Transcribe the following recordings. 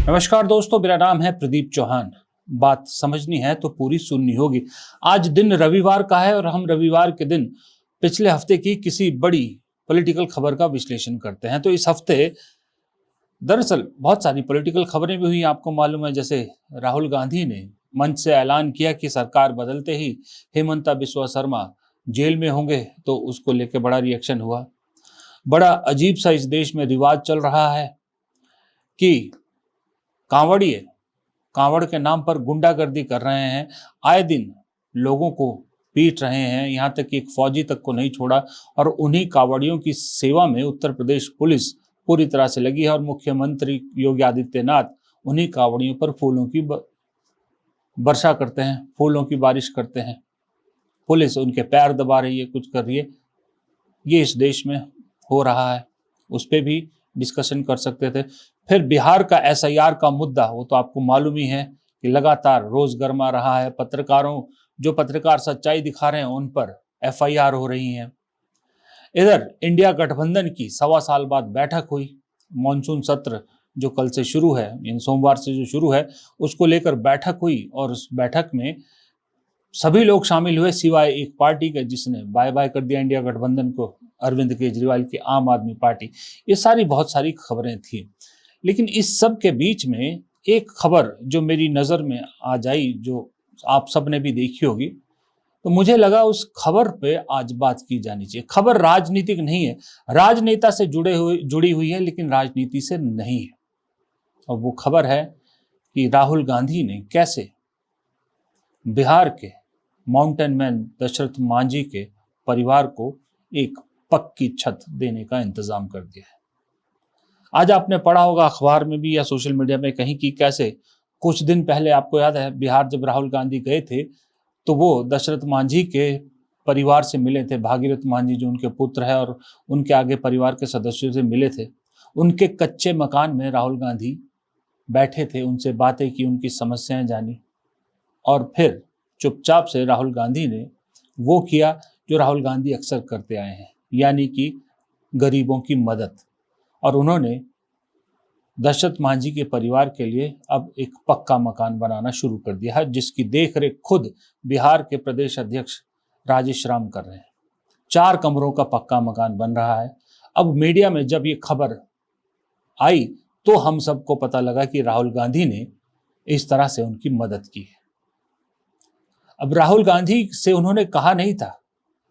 नमस्कार दोस्तों, मेरा नाम है प्रदीप चौहान। बात समझनी है तो पूरी सुननी होगी। आज दिन रविवार का है और हम रविवार के दिन पिछले हफ्ते की किसी बड़ी पॉलिटिकल खबर का विश्लेषण करते हैं। तो इस हफ्ते दरअसल बहुत सारी पॉलिटिकल खबरें भी हुई, आपको मालूम है। जैसे राहुल गांधी ने मंच से ऐलान किया कि सरकार बदलते ही हेमंता बिस्वा शर्मा जेल में होंगे, तो उसको लेकर बड़ा रिएक्शन हुआ। बड़ा अजीब सा इस देश में रिवाज चल रहा है कि कांवड़िए कांवड़ के नाम पर गुंडागर्दी कर रहे हैं, आए दिन लोगों को पीट रहे हैं, यहाँ तक कि एक फौजी तक को नहीं छोड़ा। और उन्हीं कांवड़ियों की सेवा में उत्तर प्रदेश पुलिस पूरी तरह से लगी है और मुख्यमंत्री योगी आदित्यनाथ उन्हीं कांवड़ियों पर फूलों की वर्षा करते हैं, फूलों की बारिश करते हैं। पुलिस उनके पैर दबा रही है, कुछ कर रही है। ये इस देश में हो रहा है, उस पर भी डिस्कशन कर सकते थे। फिर बिहार का एसआईआर का मुद्दा, वो तो आपको मालूम ही है कि लगातार रोज गर्मा रहा है। जो पत्रकार सच्चाई दिखा रहे हैं उन पर एफआईआर हो रही हैं। इधर इंडिया गठबंधन की 1.25 साल बाद बैठक हुई। मॉनसून सत्र जो कल से शुरू है, इन सोमवार से जो शुरू है, उसको लेकर बैठक हुई और उस बैठक में सभी लोग शामिल हुए सिवाय एक पार्टी के जिसने बाय बाय कर दिया इंडिया गठबंधन को, अरविंद केजरीवाल की आम आदमी पार्टी। ये बहुत सारी खबरें थी, लेकिन इस सब के बीच में एक खबर जो मेरी नज़र में आ जाई, जो आप सब ने भी देखी होगी, तो मुझे लगा उस खबर पे आज बात की जानी चाहिए। खबर राजनीतिक नहीं है, राजनेता से जुड़ी हुई है, लेकिन राजनीति से नहीं है। और वो खबर है कि राहुल गांधी ने कैसे बिहार के माउंटेन मैन दशरथ मांझी के परिवार को एक पक्की छत देने का इंतजाम कर दिया है। आज आपने पढ़ा होगा अखबार में भी या सोशल मीडिया में कहीं कि कैसे कुछ दिन पहले, आपको याद है, बिहार जब राहुल गांधी गए थे तो वो दशरथ मांझी के परिवार से मिले थे। भागीरथ मांझी जो उनके पुत्र है और उनके आगे परिवार के सदस्यों से मिले थे। उनके कच्चे मकान में राहुल गांधी बैठे थे, उनसे बातें की, उनकी समस्याएं जानी और फिर चुपचाप से राहुल गांधी ने वो किया जो राहुल गांधी अक्सर करते आए हैं, यानी कि गरीबों की मदद। और उन्होंने दशरथ मांझी के परिवार के लिए अब एक पक्का मकान बनाना शुरू कर दिया है, जिसकी देखरेख खुद बिहार के प्रदेश अध्यक्ष राजेश राम कर रहे हैं। 4 कमरों का पक्का मकान बन रहा है। अब मीडिया में जब ये खबर आई तो हम सबको पता लगा कि राहुल गांधी ने इस तरह से उनकी मदद की है। अब राहुल गांधी से उन्होंने कहा नहीं था,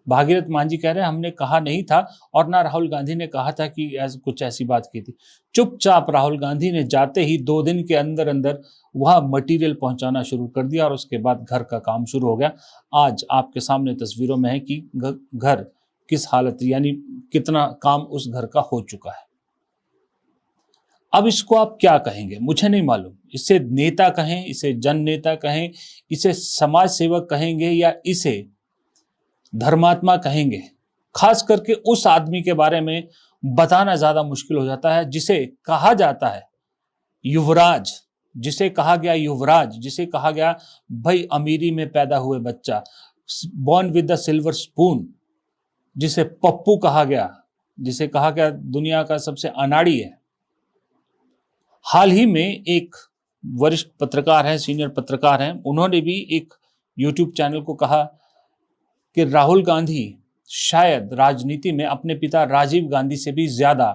भागीरथ मांझी कह रहे हैं हमने कहा नहीं था, और ना राहुल गांधी ने कहा था कि कुछ ऐसी बात की थी। चुपचाप राहुल गांधी ने जाते ही 2 दिन के अंदर अंदर वह मटेरियल पहुंचाना शुरू कर दिया और उसके बाद घर का काम शुरू हो गया। आज आपके सामने तस्वीरों में है कि घर किस हालत, यानी कितना काम उस घर का हो चुका है। अब इसको आप क्या कहेंगे मुझे नहीं मालूम। इसे नेता कहें, इसे जन नेता कहें, इसे समाज सेवक कहेंगे या इसे धर्मात्मा कहेंगे। खास करके उस आदमी के बारे में बताना ज्यादा मुश्किल हो जाता है जिसे कहा जाता है युवराज, जिसे कहा गया युवराज, जिसे कहा गया भाई अमीरी में पैदा हुए बच्चा, born with the silver spoon, जिसे पप्पू कहा गया, जिसे कहा गया दुनिया का सबसे अनाड़ी है। हाल ही में एक वरिष्ठ पत्रकार है, सीनियर पत्रकार हैं, उन्होंने भी एक यूट्यूब चैनल को कहा कि राहुल गांधी शायद राजनीति में अपने पिता राजीव गांधी से भी ज्यादा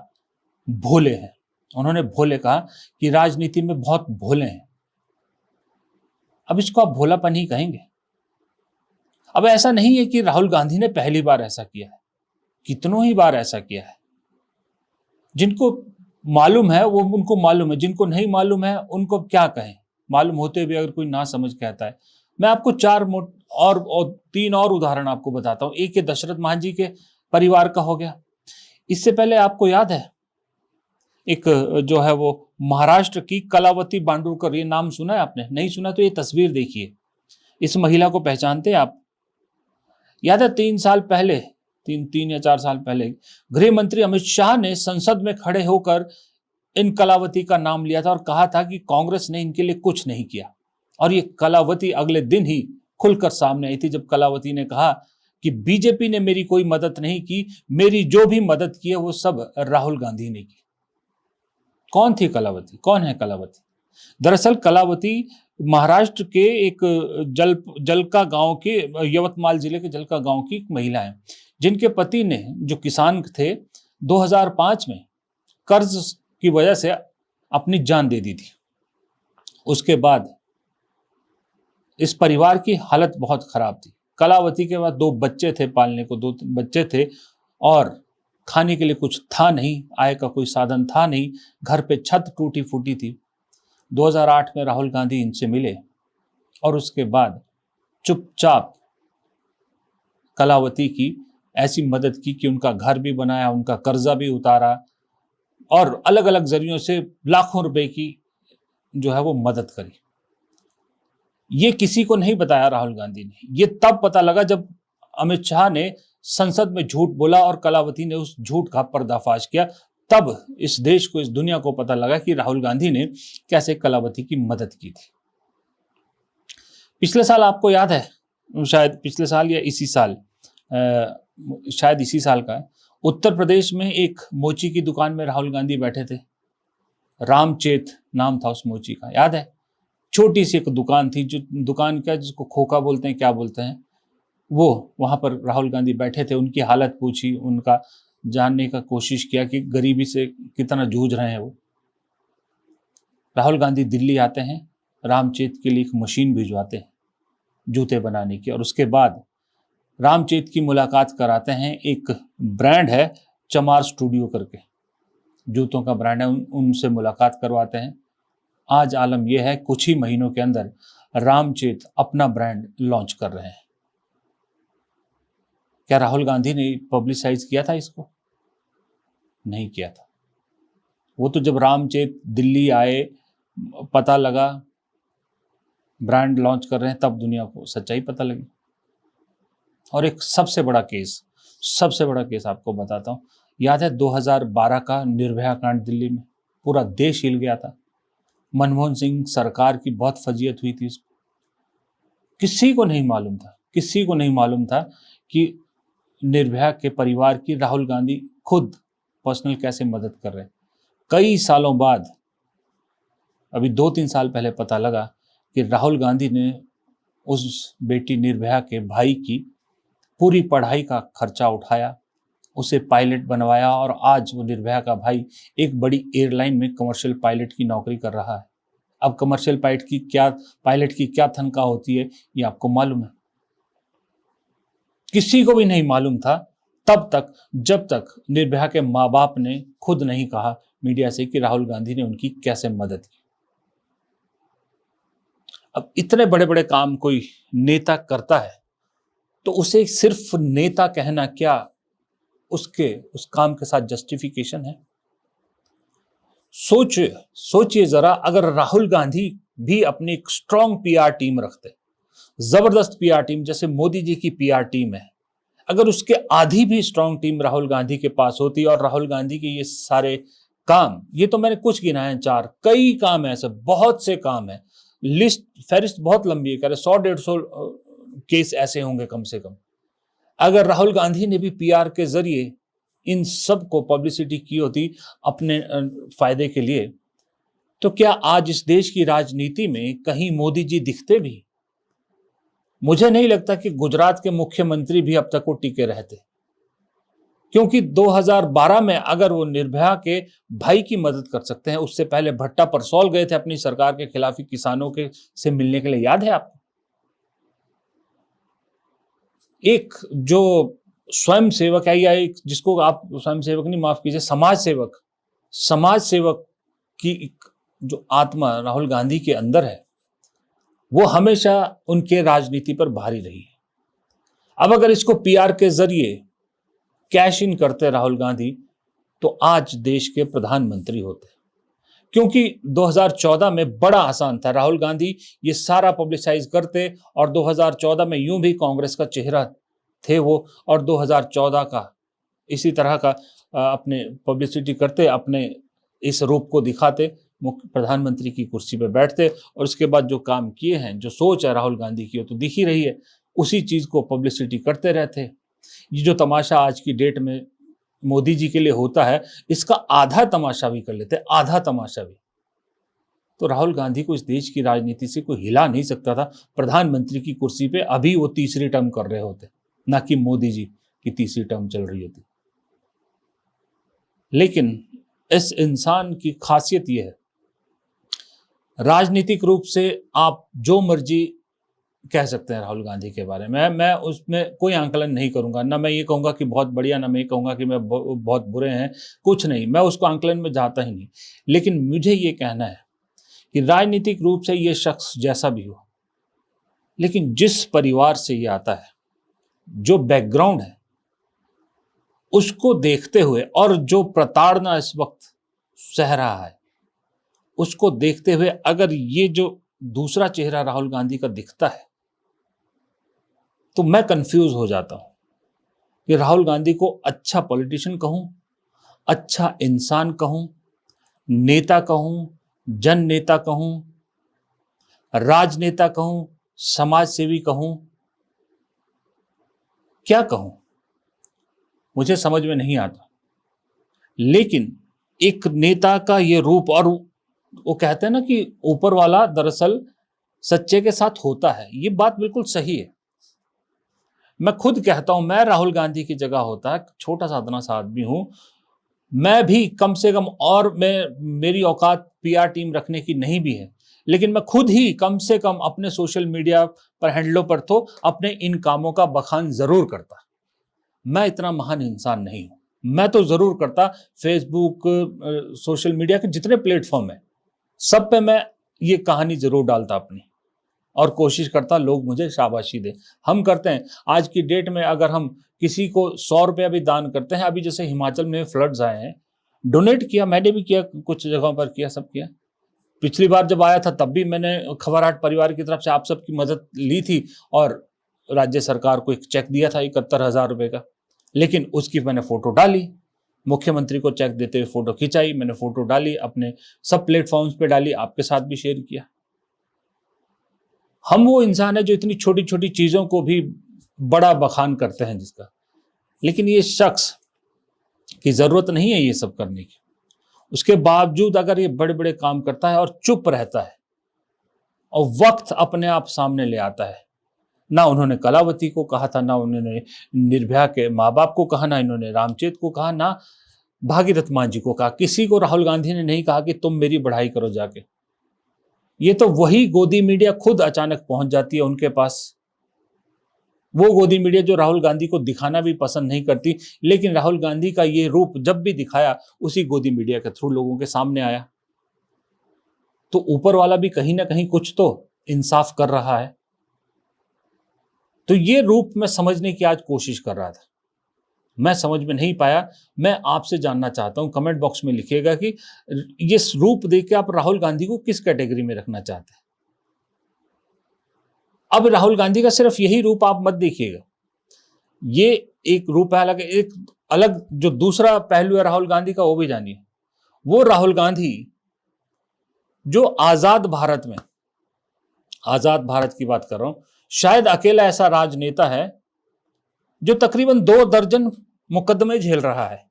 भोले हैं। उन्होंने भोले कहा कि राजनीति में बहुत भोले हैं। अब इसको आप भोलापन ही कहेंगे। अब ऐसा नहीं है कि राहुल गांधी ने पहली बार ऐसा किया है, कितनों ही बार ऐसा किया है। जिनको मालूम है वो उनको मालूम है, जिनको नहीं मालूम है उनको क्या कहें। मालूम होते हुए अगर कोई ना समझ कहता है। मैं आपको 3 और उदाहरण आपको बताता हूं। एक ये दशरथ मांझी के परिवार का हो गया। इससे पहले आपको याद है एक जो है वो महाराष्ट्र की कलावती बांडुरकर, ये नाम सुना है आपने? नहीं सुना तो ये तस्वीर देखिए। इस महिला को पहचानते हैं आप? याद है 3 या 4 साल पहले गृह मंत्री अमित शाह ने संसद में खड़े होकर इन कलावती का नाम लिया था और कहा था कि कांग्रेस ने इनके लिए कुछ नहीं किया। और ये कलावती अगले दिन ही खुलकर सामने आई थी जब कलावती ने कहा कि बीजेपी ने मेरी कोई मदद नहीं की, मेरी जो भी मदद की है वो सब राहुल गांधी ने की। कौन थी कलावती? कौन है कलावती? दरअसल कलावती महाराष्ट्र के एक जलका गांव के, यवतमाल जिले के जलका गांव की एक महिला है, जिनके पति ने, जो किसान थे, 2005 में कर्ज की वजह से अपनी जान दे दी थी। उसके बाद इस परिवार की हालत बहुत खराब थी। कलावती के बाद 2 बच्चे थे, पालने को 2 बच्चे थे, और खाने के लिए कुछ था नहीं, आय का कोई साधन था नहीं, घर पे छत टूटी फूटी थी। 2008 में राहुल गांधी इनसे मिले और उसके बाद चुपचाप कलावती की ऐसी मदद की कि उनका घर भी बनाया, उनका कर्जा भी उतारा, और अलग अलग जरियों से लाखों रुपए की जो है वो मदद करी। ये किसी को नहीं बताया राहुल गांधी ने। ये तब पता लगा जब अमित शाह ने संसद में झूठ बोला और कलावती ने उस झूठ का पर्दाफाश किया। तब इस देश को, इस दुनिया को पता लगा कि राहुल गांधी ने कैसे कलावती की मदद की थी। पिछले साल आपको याद है, शायद पिछले साल या इसी साल, शायद इसी साल का है, उत्तर प्रदेश में एक मोची की दुकान में राहुल गांधी बैठे थे। रामचेत नाम था उस मोची का, याद है? छोटी सी एक दुकान थी, जो दुकान क्या, जिसको खोखा बोलते हैं, क्या बोलते हैं, वो वहां पर राहुल गांधी बैठे थे। उनकी हालत पूछी, उनका जानने का कोशिश किया कि गरीबी से कितना जूझ रहे हैं वो। राहुल गांधी दिल्ली आते हैं, रामचेत के लिए एक मशीन भिजवाते हैं जूते बनाने की, और उसके बाद रामचेत की मुलाकात कराते हैं। एक ब्रांड है चमार स्टूडियो करके, जूतों का ब्रांड है, उनसे मुलाकात करवाते हैं। आज आलम यह है, कुछ ही महीनों के अंदर रामचेत अपना ब्रांड लॉन्च कर रहे हैं। क्या राहुल गांधी ने पब्लिसाइज किया था इसको? नहीं किया था। वो तो जब रामचेत दिल्ली आए, पता लगा ब्रांड लॉन्च कर रहे हैं, तब दुनिया को सच्चाई पता लगी। और एक सबसे बड़ा केस आपको बताता हूँ। याद है 2012 का निर्भया कांड? दिल्ली में पूरा देश हिल गया था। मनमोहन सिंह सरकार की बहुत फजीयत हुई थी। किसी को नहीं मालूम था कि निर्भया के परिवार की राहुल गांधी खुद पर्सनल कैसे मदद कर रहे हैं। कई सालों बाद, अभी 2-3 साल पहले पता लगा कि राहुल गांधी ने उस बेटी निर्भया के भाई की पूरी पढ़ाई का खर्चा उठाया, उसे पायलट बनवाया, और आज वो निर्भया का भाई एक बड़ी एयरलाइन में कमर्शियल पायलट की नौकरी कर रहा है। अब कमर्शियल पायलट की क्या तनख्वाह होती है, ये आपको मालूम है? किसी को भी नहीं मालूम था तब तक, जब तक निर्भया के माँ बाप ने खुद नहीं कहा मीडिया से कि राहुल गांधी ने उनकी कैसे मदद की। अब इतने बड़े बड़े काम कोई नेता करता है तो उसे सिर्फ नेता कहना क्या उस काम के साथ जस्टिफिकेशन है? सोचिए जरा, अगर राहुल गांधी भी अपनी एक स्ट्रॉन्ग पीआर टीम रखते, जबरदस्त पीआर टीम, जैसे मोदी जी की पीआर टीम है, अगर उसके आधी भी स्ट्रॉन्ग टीम राहुल गांधी के पास होती, और राहुल गांधी के ये सारे काम, ये तो मैंने कुछ गिनाए हैं, 4, कई काम है ऐसे, बहुत से काम है, फहरिस्त बहुत लंबी है, कह रहे 100-150 केस ऐसे होंगे कम से कम। अगर राहुल गांधी ने भी पीआर के जरिए इन सब को पब्लिसिटी की होती अपने फायदे के लिए, तो क्या आज इस देश की राजनीति में कहीं मोदी जी दिखते भी? मुझे नहीं लगता कि गुजरात के मुख्यमंत्री भी अब तक वो टिके रहते, क्योंकि 2012 में अगर वो निर्भया के भाई की मदद कर सकते हैं, उससे पहले भट्टा परसौल गए थे अपनी सरकार के खिलाफ किसानों के से मिलने के लिए, याद है आपको? एक जो स्वयं सेवक है, या एक जिसको आप स्वयं सेवक नहीं, माफ कीजिए, समाज सेवक की जो आत्मा राहुल गांधी के अंदर है, वो हमेशा उनके राजनीति पर भारी रही है। अब अगर इसको पीआर के जरिए कैश इन करते राहुल गांधी, तो आज देश के प्रधानमंत्री होते, क्योंकि 2014 में बड़ा आसान था, राहुल गांधी ये सारा पब्लिसाइज करते, और 2014 में यूं भी कांग्रेस का चेहरा थे वो, और 2014 का इसी तरह का अपने पब्लिसिटी करते, अपने इस रूप को दिखाते, मुख्य प्रधानमंत्री की कुर्सी पर बैठते, और उसके बाद जो काम किए हैं, जो सोच है राहुल गांधी की, वो तो दिख ही रही है, उसी चीज को पब्लिसिटी करते रहते। ये जो तमाशा आज की डेट में मोदी जी के लिए होता है, इसका आधा तमाशा भी कर लेते, आधा तमाशा भी। तो राहुल गांधी को इस देश की राजनीति से कोई हिला नहीं सकता था। प्रधानमंत्री की कुर्सी पे अभी वो तीसरी टर्म कर रहे होते, ना कि मोदी जी की तीसरी टर्म चल रही होती। लेकिन इस इंसान की खासियत यह है, राजनीतिक रूप से आप जो मर्जी कह सकते हैं राहुल गांधी के बारे में, मैं उसमें कोई आंकलन नहीं करूंगा। ना मैं ये कहूंगा कि बहुत बढ़िया, ना मैं ये कहूंगा कि मैं बहुत बुरे हैं, कुछ नहीं, मैं उसको आंकलन में जाता ही नहीं। लेकिन मुझे ये कहना है कि राजनीतिक रूप से ये शख्स जैसा भी हो, लेकिन जिस परिवार से ये आता है, जो बैकग्राउंड है, उसको देखते हुए और जो प्रताड़ना इस वक्त सह रहा है, उसको देखते हुए अगर ये जो दूसरा चेहरा राहुल गांधी का दिखता है, तो मैं कंफ्यूज हो जाता हूं कि राहुल गांधी को अच्छा पॉलिटिशियन कहूं, अच्छा इंसान कहूं, नेता कहूं, जन नेता कहूं, राजनेता कहूं, समाज सेवी कहूं, क्या कहूं, मुझे समझ में नहीं आता। लेकिन एक नेता का ये रूप, और वो कहते हैं ना कि ऊपर वाला दरअसल सच्चे के साथ होता है, ये बात बिल्कुल सही है। मैं खुद कहता हूं, मैं राहुल गांधी की जगह होता, छोटा साधना सा आदमी हूं, मैं भी कम से कम, और मेरी औकात पीआर टीम रखने की नहीं भी है, लेकिन मैं खुद ही कम से कम अपने सोशल मीडिया पर हैंडलों पर तो अपने इन कामों का बखान जरूर करता। मैं इतना महान इंसान नहीं हूं, मैं तो जरूर करता। फेसबुक, सोशल मीडिया के जितने प्लेटफॉर्म है, सब पे मैं ये कहानी जरूर डालता अपनी, और कोशिश करता लोग मुझे शाबाशी दे। हम करते हैं, आज की डेट में अगर हम किसी को 100 रुपया भी दान करते हैं, अभी जैसे हिमाचल में फ्लड्स आए हैं, डोनेट किया, मैंने भी किया, कुछ जगहों पर किया, सब किया। पिछली बार जब आया था तब भी मैंने खबरहाट परिवार की तरफ से आप सबकी मदद ली थी, और राज्य सरकार को एक चेक दिया था 71,000 रुपये का, लेकिन उसकी मैंने फोटो डाली, मुख्यमंत्री को चेक देते हुए फोटो खिंचाई, मैंने फोटो डाली, अपने सब प्लेटफॉर्म्स पे डाली, आपके साथ भी शेयर किया। हम वो इंसान है जो इतनी छोटी छोटी चीजों को भी बड़ा बखान करते हैं जिसका, लेकिन ये शख्स की जरूरत नहीं है ये सब करने की, उसके बावजूद अगर ये बड़े बड़े काम करता है और चुप रहता है और वक्त अपने आप सामने ले आता है। ना उन्होंने कलावती को कहा था, ना उन्होंने निर्भया के माँ बाप को कहा, ना इन्होंने रामचेत को कहा, ना भागीरथ मान जी को कहा। किसी को राहुल गांधी ने नहीं कहा कि तुम मेरी बढ़ाई करो जाके। ये तो वही गोदी मीडिया खुद अचानक पहुंच जाती है उनके पास, वो गोदी मीडिया जो राहुल गांधी को दिखाना भी पसंद नहीं करती, लेकिन राहुल गांधी का ये रूप जब भी दिखाया, उसी गोदी मीडिया के थ्रू लोगों के सामने आया। तो ऊपर वाला भी कहीं ना कहीं कुछ तो इंसाफ कर रहा है। तो ये रूप मैं समझने की आज कोशिश कर रहा था, मैं समझ में नहीं पाया। मैं आपसे जानना चाहता हूं, कमेंट बॉक्स में लिखिएगा कि ये रूप देख के आप राहुल गांधी को किस कैटेगरी में रखना चाहते हैं। अब राहुल गांधी का सिर्फ यही रूप आप मत देखिएगा, ये एक रूप है, अलग एक अलग जो दूसरा पहलू है राहुल गांधी का, वो भी जानिए। वो राहुल गांधी जो आजाद भारत में, आजाद भारत की बात कर रहा हूं, शायद अकेला ऐसा राजनेता है जो तकरीबन 2 दर्जन मुकदमे झेल रहा है,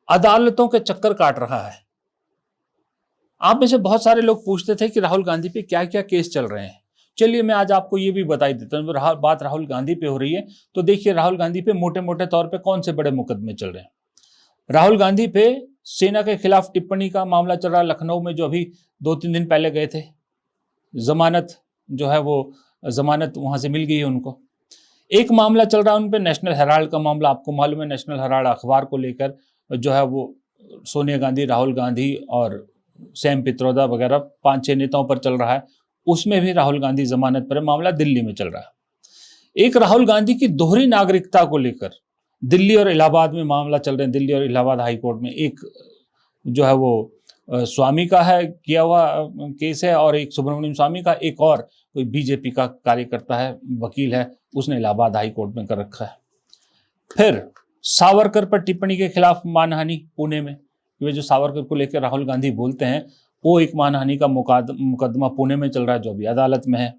अदालतों के चक्कर काट रहा है। आप में से बहुत सारे लोग पूछते थे कि राहुल गांधी पे क्या क्या केस चल रहे हैं। चलिए मैं आज आपको ये भी बता देता हूं, बात राहुल गांधी पे हो रही है तो देखिए राहुल गांधी पे मोटे मोटे तौर पे कौन से बड़े मुकदमे चल रहे हैं। राहुल गांधी पे सेना के खिलाफ टिप्पणी का मामला चल रहा है लखनऊ में, जो अभी 2-3 दिन पहले गए थे, जमानत जो है वो जमानत वहां से मिल गई है उनको। एक मामला चल रहा है उन पे नेशनल हेराल्ड का मामला, आपको मालूम है नेशनल हेराल्ड अखबार को लेकर जो है वो सोनिया गांधी, राहुल गांधी और सैम पित्रोदा वगैरह 5-6 नेताओं पर चल रहा है, उसमें भी राहुल गांधी जमानत पर, मामला दिल्ली में चल रहा है। एक राहुल गांधी की दोहरी नागरिकता को लेकर दिल्ली और इलाहाबाद में मामला चल रहे हैं, दिल्ली और इलाहाबाद हाई कोर्ट में। एक जो है वो स्वामी का है किया हुआ केस है, और एक सुब्रमण्यम स्वामी का, एक और कोई बीजेपी का कार्यकर्ता है, वकील है, उसने इलाहाबाद हाई कोर्ट में कर रखा है। फिर सावरकर पर टिप्पणी के खिलाफ मानहानि पुणे में, वे जो सावरकर को लेकर राहुल गांधी बोलते हैं, वो एक मानहानि का मुकदमा पुणे में चल रहा है जो अभी अदालत में है।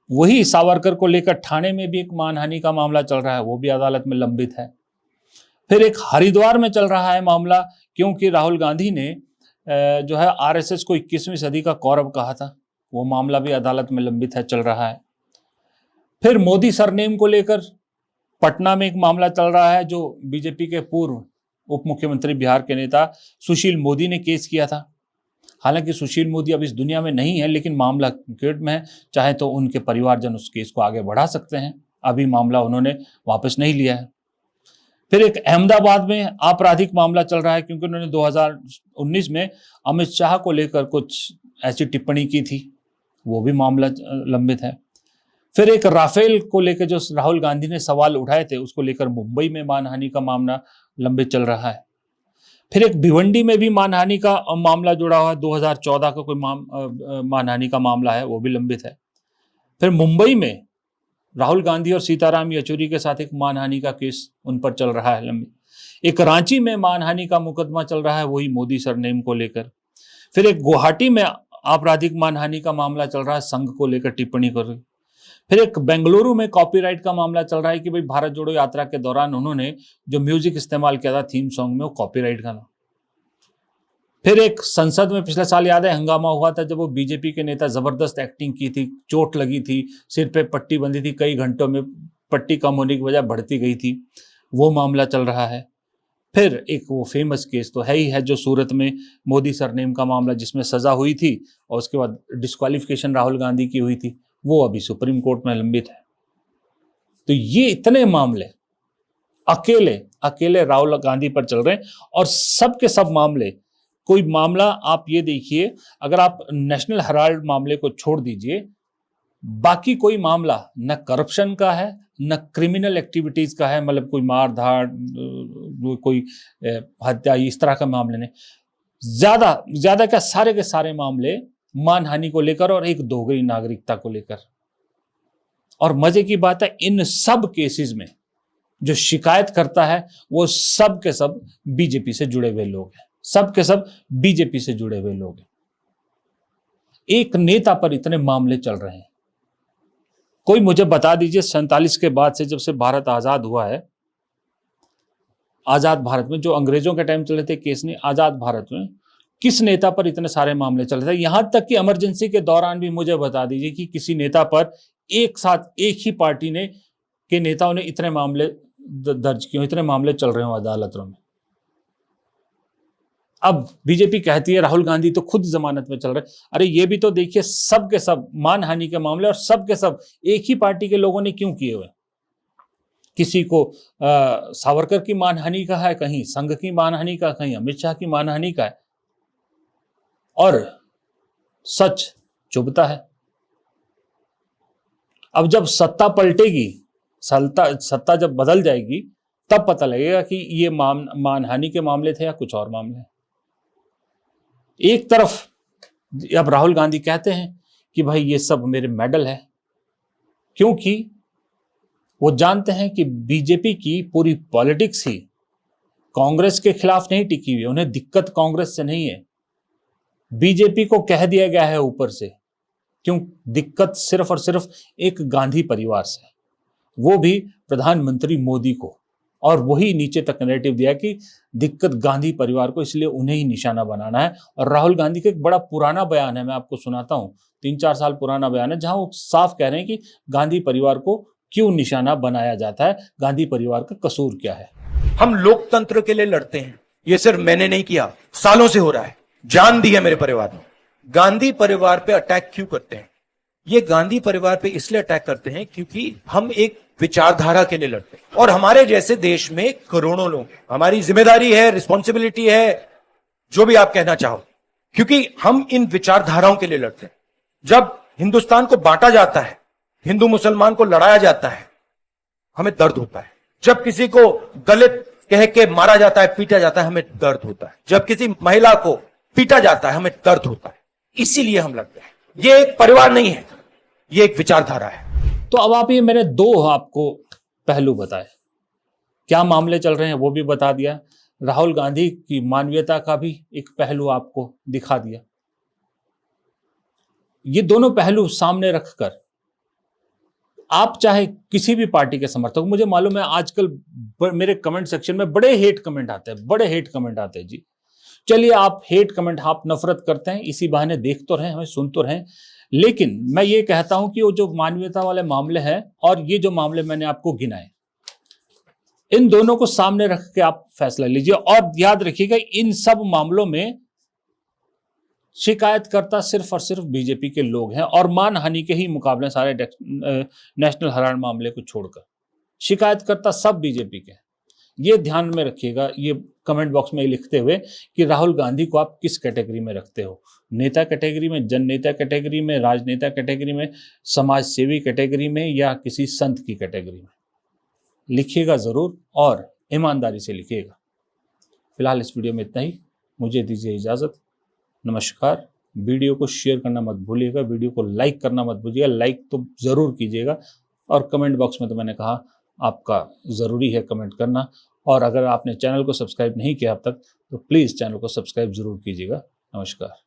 वही सावरकर को लेकर ठाणे में भी एक मानहानि का मामला चल रहा है, वो भी अदालत में लंबित है। फिर एक हरिद्वार में चल रहा है मामला, क्योंकि राहुल गांधी ने जो है आरएसएस को 21वीं सदी का कौरव कहा था, वो मामला भी अदालत में लंबित है, चल रहा है। फिर मोदी सरनेम को लेकर पटना में एक मामला चल रहा है, जो बीजेपी के पूर्व उप मुख्यमंत्री बिहार के नेता सुशील मोदी ने केस किया था। हालांकि सुशील मोदी अब इस दुनिया में नहीं है, लेकिन मामला कोर्ट में है, चाहे तो उनके परिवारजन उस केस को आगे बढ़ा सकते हैं। अभी मामला उन्होंने वापस नहीं लिया है। फिर एक अहमदाबाद में आपराधिक मामला चल रहा है, क्योंकि उन्होंने 2019 में अमित शाह को लेकर कुछ ऐसी टिप्पणी की थी, वो भी मामला लंबित है। फिर एक राफेल को लेकर जो राहुल गांधी ने सवाल उठाए थे, उसको लेकर मुंबई में मानहानि का मामला लंबित चल रहा है। फिर एक भिवंडी में भी मानहानि का मामला जुड़ा हुआ है, 2014 का कोई मानहानि का मामला है, वो भी लंबित है। फिर मुंबई में राहुल गांधी और सीताराम येचुरी के साथ एक मानहानि का केस उन पर चल रहा है लंबित। एक रांची में मानहानि का मुकदमा चल रहा है, वही मोदी सरनेम को लेकर। फिर एक गुवाहाटी में आपराधिक मानहानि का मामला चल रहा है, संघ को लेकर टिप्पणी कर रही। फिर एक बेंगलुरु में कॉपीराइट का मामला चल रहा है कि भाई भारत जोड़ो यात्रा के दौरान उन्होंने जो म्यूजिक इस्तेमाल किया था थीम सॉन्ग में, वो कॉपीराइट का था। फिर एक संसद में पिछले साल याद है हंगामा हुआ था, जब वो बीजेपी के नेता जबरदस्त एक्टिंग की थी, चोट लगी थी, सिर पे पट्टी बंधी थी, कई घंटों में पट्टी कम होने की वजह बढ़ती गई थी, वो मामला चल रहा है। फिर एक वो फेमस केस तो है ही है, जो सूरत में मोदी सरनेम का मामला, जिसमें सजा हुई थी और उसके बाद डिस्क्वालिफिकेशन राहुल गांधी की हुई थी, वो अभी सुप्रीम कोर्ट में लंबित है। तो ये इतने मामले अकेले राहुल गांधी पर चल रहे हैं, और सब के सब मामले, कोई मामला आप ये देखिए, अगर आप नेशनल हेराल्ड मामले को छोड़ दीजिए, बाकी कोई मामला न करप्शन का है, न क्रिमिनल एक्टिविटीज का है, मतलब कोई मार धाड़, कोई हत्या, इस तरह का मामले नहीं। ज्यादा क्या, सारे के सारे मामले मानहानि को लेकर और एक दोहरी नागरिकता को लेकर। और मजे की बात है, इन सब केसेस में जो शिकायत करता है वो सब के सब बीजेपी से जुड़े हुए लोग हैं, सब के सब बीजेपी से जुड़े हुए लोग हैं। एक नेता पर इतने मामले चल रहे हैं। कोई मुझे बता दीजिए, 47 के बाद से, जब से भारत आजाद हुआ है, आजाद भारत में जो अंग्रेजों के टाइम चले थे केस नहीं, आजाद भारत में किस नेता पर इतने सारे मामले चल रहे थे? यहां तक कि इमरजेंसी के दौरान भी मुझे बता दीजिए कि किसी नेता पर एक साथ एक ही पार्टी ने के नेताओं ने इतने मामले दर्ज किए, इतने मामले चल रहे हो अदालतों में। अब बीजेपी कहती है राहुल गांधी तो खुद जमानत में चल रहे। अरे ये भी तो देखिए, सब के सब मानहानि के मामले, और सब के सब एक ही पार्टी के लोगों ने क्यों किए हुए? किसी को सावरकर की मानहानि का है, कहीं संघ की मानहानि का, कहीं अमित शाह की मानहानि का है, और सच चुभता है। अब जब सत्ता पलटेगी, सत्ता जब बदल जाएगी, तब पता लगेगा कि ये मानहानि के मामले थे या कुछ और मामले। एक तरफ अब राहुल गांधी कहते हैं कि भाई ये सब मेरे मेडल है, क्योंकि वो जानते हैं कि बीजेपी की पूरी पॉलिटिक्स ही कांग्रेस के खिलाफ नहीं टिकी हुई। उन्हें दिक्कत कांग्रेस से नहीं है, बीजेपी को कह दिया गया है ऊपर से। क्यों? दिक्कत सिर्फ और सिर्फ एक गांधी परिवार से, वो भी प्रधानमंत्री मोदी को, और वही नीचे तक नैरेटिव दिया कि दिक्कत गांधी परिवार को, इसलिए उन्हें ही निशाना बनाना है। और राहुल गांधी का एक बड़ा पुराना बयान है, मैं आपको सुनाता हूं, 3-4 साल पुराना बयान है, जहां वो साफ कह रहे हैं कि गांधी परिवार को क्यों निशाना बनाया जाता है, गांधी परिवार का कसूर क्या है। हम लोकतंत्र के लिए लड़ते हैं, ये सिर्फ मैंने नहीं किया, सालों से हो रहा है, जान दी है मेरे परिवार ने। गांधी परिवार पे अटैक क्यों करते हैं? ये गांधी परिवार पे इसलिए अटैक करते हैं क्योंकि हम एक विचारधारा के लिए लड़ते हैं, और हमारे जैसे देश में करोड़ों लोग हैं। हमारी जिम्मेदारी है, रिस्पॉन्सिबिलिटी है, जो भी आप कहना चाहो, क्योंकि हम इन विचारधाराओं के लिए लड़ते हैं। जब हिंदुस्तान को बांटा जाता है, हिंदू मुसलमान को लड़ाया जाता है, हमें दर्द होता है। जब किसी को दलित कह के मारा जाता है, पीटा जाता है, हमें दर्द होता है। जब किसी महिला को पीटा जाता है, हमें दर्द होता है। इसीलिए हम लड़ते हैं। ये एक परिवार नहीं है, ये एक विचारधारा है। तो अब आप ये मैंने दो आपको पहलू बताए, क्या मामले चल रहे हैं वो भी बता दिया, राहुल गांधी की मानवीयता का भी एक पहलू आपको दिखा दिया। ये दोनों पहलू सामने रखकर आप चाहे किसी भी पार्टी के समर्थक, मुझे मालूम है आजकल मेरे कमेंट सेक्शन में बड़े हेट कमेंट आते हैं जी, चलिए, आप हेट कमेंट, आप नफरत करते हैं, इसी बहाने देख तो रहे हैं, हमें सुन तो रहे हैं, लेकिन मैं ये कहता हूं कि वो जो मानवीयता वाले मामले हैं और ये जो मामले मैंने आपको गिनाए, इन दोनों को सामने रख के आप फैसला लीजिए। और याद रखिएगा, इन सब मामलों में शिकायतकर्ता सिर्फ और सिर्फ बीजेपी के लोग हैं, और मानहानि के ही मुकाबले सारे नेशनल हेराल्ड मामले को छोड़कर शिकायतकर्ता सब बीजेपी के हैं। ये ध्यान में रखिएगा, ये कमेंट बॉक्स में लिखते हुए कि राहुल गांधी को आप किस कैटेगरी में रखते हो, नेता कैटेगरी में, जन नेता कैटेगरी में, राजनेता कैटेगरी में, समाज सेवी कैटेगरी में, या किसी संत की कैटेगरी में। लिखिएगा जरूर और ईमानदारी से लिखिएगा। फिलहाल इस वीडियो में इतना ही, मुझे दीजिए इजाजत, नमस्कार। वीडियो को शेयर करना मत भूलिएगा, वीडियो को लाइक करना मत भूलिएगा, लाइक तो जरूर कीजिएगा, और कमेंट बॉक्स में तो मैंने कहा आपका ज़रूरी है कमेंट करना, और अगर आपने चैनल को सब्सक्राइब नहीं किया अब तक तो प्लीज़ चैनल को सब्सक्राइब जरूर कीजिएगा। नमस्कार।